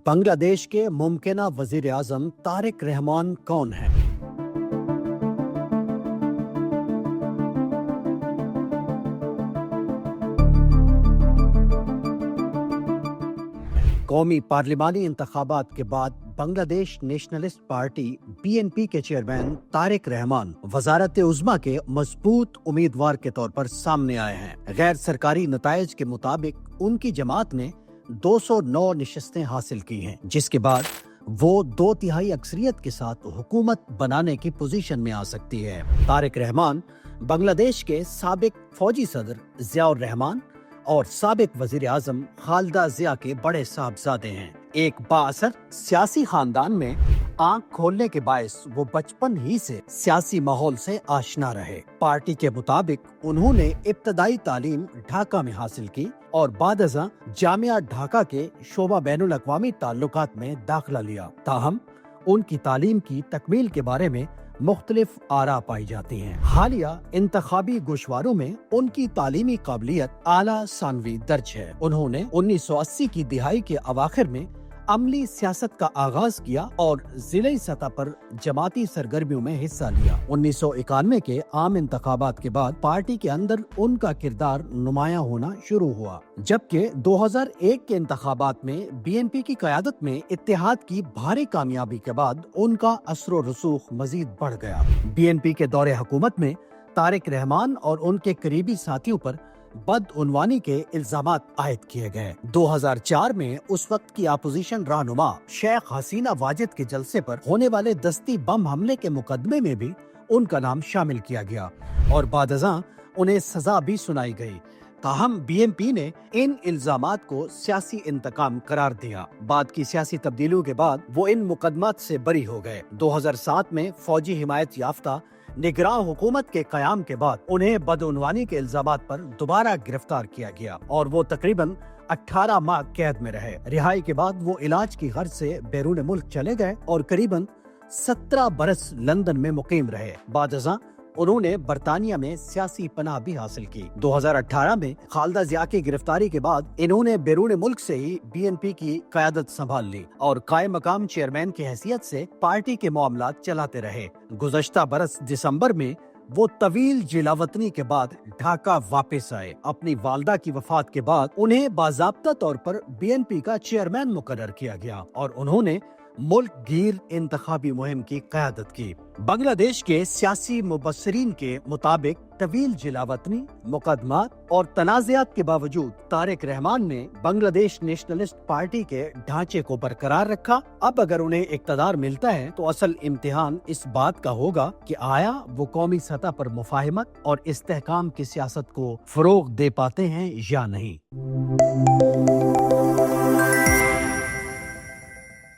بنگلہ دیش کے ممکنہ وزیر اعظم طارق رحمان کون ہیں؟ قومی پارلیمانی انتخابات کے بعد بنگلہ دیش نیشنلسٹ پارٹی BNP کے چیئرمین طارق رحمان وزارت عظمیٰ کے مضبوط امیدوار کے طور پر سامنے آئے ہیں۔ غیر سرکاری نتائج کے مطابق ان کی جماعت نے 209 نشستیں حاصل کی ہیں، جس کے بعد وہ 2/3 اکثریت کے ساتھ حکومت بنانے کی پوزیشن میں آ سکتی ہے۔ طارق رحمان بنگلہ دیش کے سابق فوجی صدر ضیاء الرحمان اور سابق وزیر اعظم خالدہ ضیاء کے بڑے صاحبزادے ہیں۔ ایک بااثر سیاسی خاندان میں آنکھ کھولنے کے باعث وہ بچپن ہی سے سیاسی ماحول سے آشنا رہے۔ پارٹی کے مطابق انہوں نے ابتدائی تعلیم ڈھاکہ میں حاصل کی اور بعد ازاں جامعہ ڈھاکہ کے شعبہ بین الاقوامی تعلقات میں داخلہ لیا۔ تاہم ان کی تعلیم کی تکمیل کے بارے میں مختلف آراء پائی جاتی ہیں۔ حالیہ انتخابی گوشواروں میں ان کی تعلیمی قابلیت اعلیٰ ثانوی درج ہے۔ انہوں نے 1980 کی دہائی کے اواخر میں عملی سیاست کا آغاز کیا اور ضلعی سطح پر جماعتی سرگرمیوں میں حصہ لیا۔ 1991 کے عام انتخابات کے بعد پارٹی کے اندر ان کا کردار نمایاں ہونا شروع ہوا، جبکہ 2001 کے انتخابات میں BNP کی قیادت میں اتحاد کی بھاری کامیابی کے بعد ان کا اثر و رسوخ مزید بڑھ گیا۔ BNP کے دور حکومت میں طارق رحمان اور ان کے قریبی ساتھیوں پر بدعنوانی کے الزامات عائد کیے گئے۔ 2004 میں اس وقت کی اپوزیشن رہنما شیخ حسینہ واجد کے جلسے پر ہونے والے دستی بم حملے کے مقدمے میں بھی ان کا نام شامل کیا گیا اور بعد ازاں انہیں سزا بھی سنائی گئی۔ تاہم BNP نے ان الزامات کو سیاسی انتقام قرار دیا۔ بعد کی سیاسی تبدیلیوں کے بعد وہ ان مقدمات سے بری ہو گئے۔ 2007 میں فوجی حمایت یافتہ نگراں حکومت کے قیام کے بعد انہیں بدعنوانی کے الزامات پر دوبارہ گرفتار کیا گیا اور وہ تقریباً 18 ماہ قید میں رہے۔ رہائی کے بعد وہ علاج کی غرض سے بیرون ملک چلے گئے اور قریباً 17 برس لندن میں مقیم رہے۔ بعد ازاں انہوں نے برطانیہ میں سیاسی پناہ بھی حاصل کی۔ 2018 میں خالدہ ضیاء کی گرفتاری کے بعد انہوں نے بیرون ملک سے ہی BNP کی قیادت سنبھال لی اور قائم مقام چیئرمین کی حیثیت سے پارٹی کے معاملات چلاتے رہے۔ گزشتہ برس دسمبر میں وہ طویل جلا وطنی کے بعد ڈھاکہ واپس آئے۔ اپنی والدہ کی وفات کے بعد انہیں باضابطہ طور پر BNP کا چیئرمین مقرر کیا گیا اور انہوں نے ملک گیر انتخابی مہم کی قیادت کی۔ بنگلہ دیش کے سیاسی مبصرین کے مطابق طویل جلا وطنی، مقدمات اور تنازعات کے باوجود طارق رحمان نے بنگلہ دیش نیشنلسٹ پارٹی کے ڈھانچے کو برقرار رکھا۔ اب اگر انہیں اقتدار ملتا ہے تو اصل امتحان اس بات کا ہوگا کہ آیا وہ قومی سطح پر مفاہمت اور استحکام کی سیاست کو فروغ دے پاتے ہیں یا نہیں۔